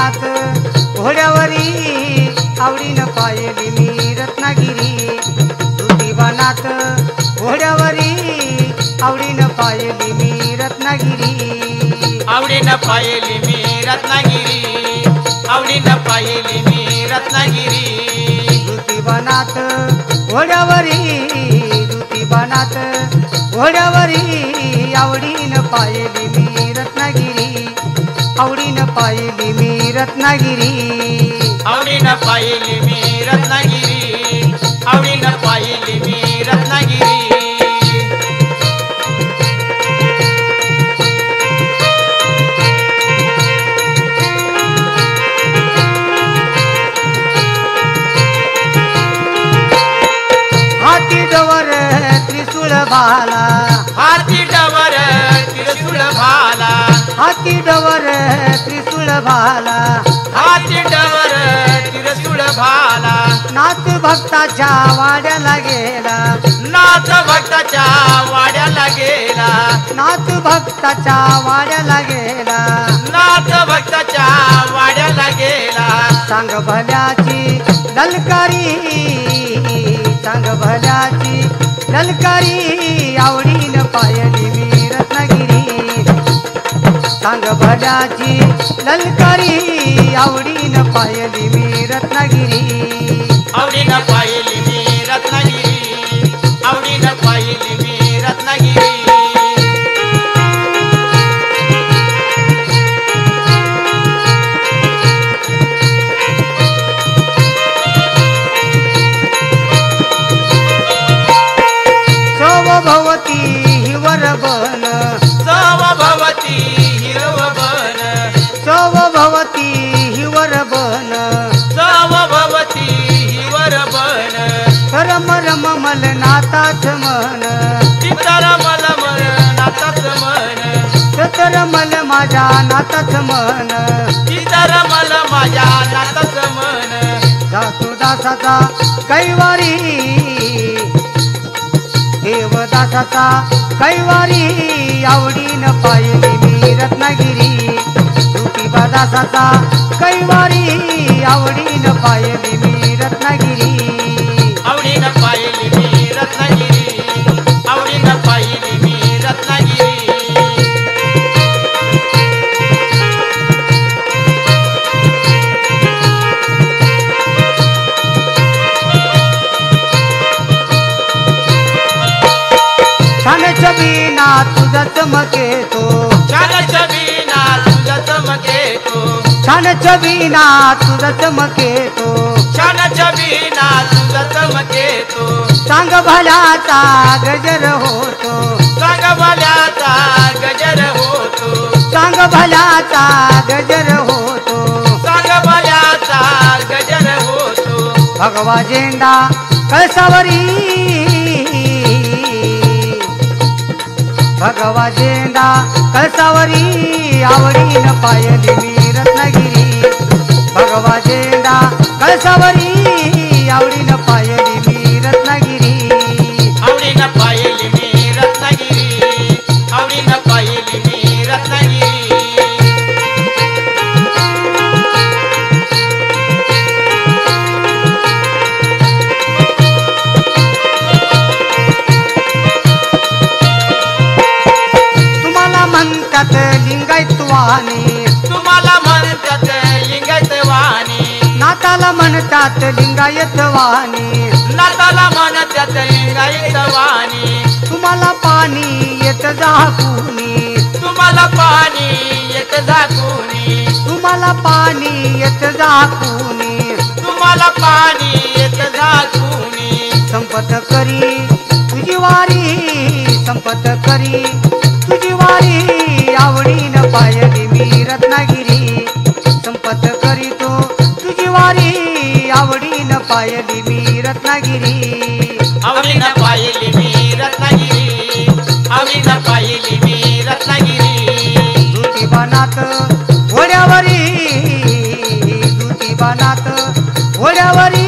बनात घोड्यावरी आवडीनं पाहिली मी रत्नागिरी धुती बनात घोड्यावरी आवडीनं पाहिली मी रत्नागिरी आवडीनं पाहिली मी रत्नागिरी आवडीनं पाहिली मी रत्नागिरी धुती बनात घोड्यावरी धुती बनात घोड्यावरी आवडीनं पाहिली मी रत्नागिरी आवडीनं पाहिली मी रत्नागिरी आवडीनं पाहिली मी रत्नागिरी आवडीनं पाहिली मी रत्नागिरी हाती डवर त्रिशूळ भाला हाती डवर त्रिशूळ भाला हाती डवर त्रिशूळ भाला हाती डवर त्रिशूळ भाला नाथ भक्ताच्या वाड्याला गेला नाथ भक्ताच्या वाड्याला गेला नाथ भक्ताच्या वाड्याला गेला नाथ भक्ताच्या वाड्याला गेला सांग भल्याची ललकारी सांग भल्याची ललकारी आवडीनं पाहिली मी रत्नागिरी सांग भल्याची ललकारी आवडीनं पाहिली मी रत्नागिरी आवडीनं पाहिली मी रत्नागिरी आवडीनं पाहिली मी रत्नागिरी भवती हिवर बन सव भवती हिरव बन सव भवती हिवर बन सव भवती हिवर बन रम रम मल नाताच मन चितर मल मल नाताच मन सतर मल माझ्या नाताच मन चितर मल माझ्या नाताच मन जातो दासाचा कैवारी देवदासाचा कैवारी आवडीनं पाहिली मी रत्नागिरी धुतीबा दासाचा कैवारी आवडीनं पाहिली मी रत्नागिरी आवडीनं पाहिली मी रत्नागिरी आवडीनं पाहिली मी रत्नागिरी छान छबीना तुझा चमकेतो छान छबीना तुझा चमकेतो छान छबीना तुझा चमकेतो छान छबीना तुझा चमकेतो सांग भल्याचा गजर होतो सांग भल्याचा गजर होतो सांग भल्याचा गजर होतो सांग भल्याचा गजर होतो भगवा झेंडा कळसावरी भगवा झेंडा कळसावरी आवडीनं पाहिली मी रत्नागिरी भगवा झेंडा कळसावरी आवडीनं पाहिली मी रत्नागिरी आवडीनं पाहिली मी रत्नागिरी आवडीनं पाहिली मी रत्नागिरी म्हणतात लिंगायतवाणी तुम्हाला म्हणतात लिंगायतवाणी नाताला म्हणतात लिंगायतवाणी नाताला म्हणतात लिंगायतवाणी तुम्हाला पाणी येत झाकुनी तुम्हाला पाणी येत झाकुनी तुम्हाला पाणी येत झाकुनी तुम्हाला पाणी येत झाकुनी संपत करी तुझी वारी संपत करी तुझी वारी आवडीनं पाहिली मी रत्नागिरी संपत करी तो तुझी वारी आवडीनं पाहिली मी रत्नागिरी आवडीनं पाहिली मी रत्नागिरी आवडीनं पाहिली मी रत्नागिरी धुती बनात घोड्यावरी धुती बनात घोड्यावरी